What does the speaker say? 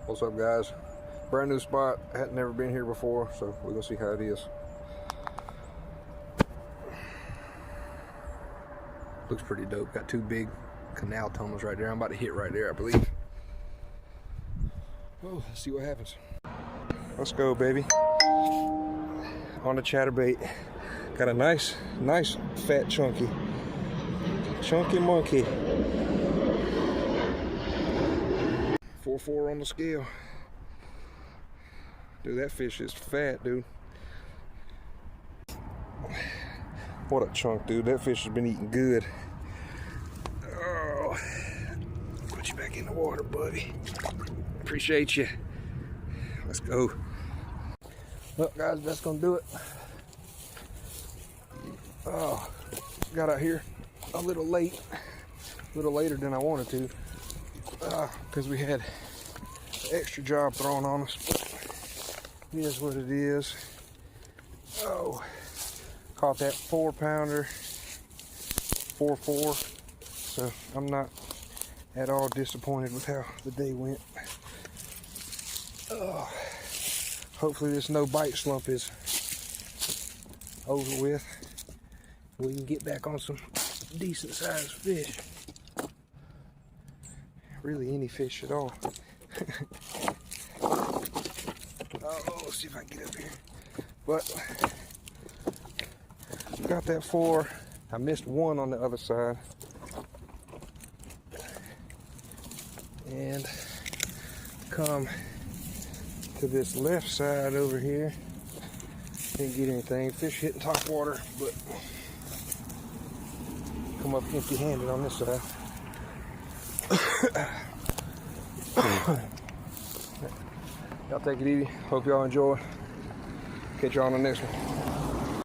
What's up, guys? Brand new spot. I had never been here before, so we're gonna see how it is. Looks pretty dope. Got two big canal tunnels right there. I'm about to hit right there, I believe. Oh, let's see what happens. Let's go, baby. On the chatterbait. Got a nice fat chunky monkey. 4.4 on the scale. Dude, that fish is fat, dude. What a chunk, dude. That fish has been eating good. Oh, put you back in the water, buddy. Appreciate you. Let's go. Well, guys, that's gonna do it. Oh, got out here a little late, a little later than I wanted to, because we had an extra job thrown on us. But here's what it is. Oh, caught that 4-pounder, 4.4. So I'm not at all disappointed with how the day went. Oh, hopefully this no bite slump is over with. We can get back on some decent sized fish. Really any fish at all. Oh, let's see if I can get up here. But got that 4. I missed one on the other side. And come to this left side over here. Didn't get anything. Fish hitting top water, but come up empty-handed on this side. Y'all take it easy. Hope y'all enjoy. Catch y'all on the next one.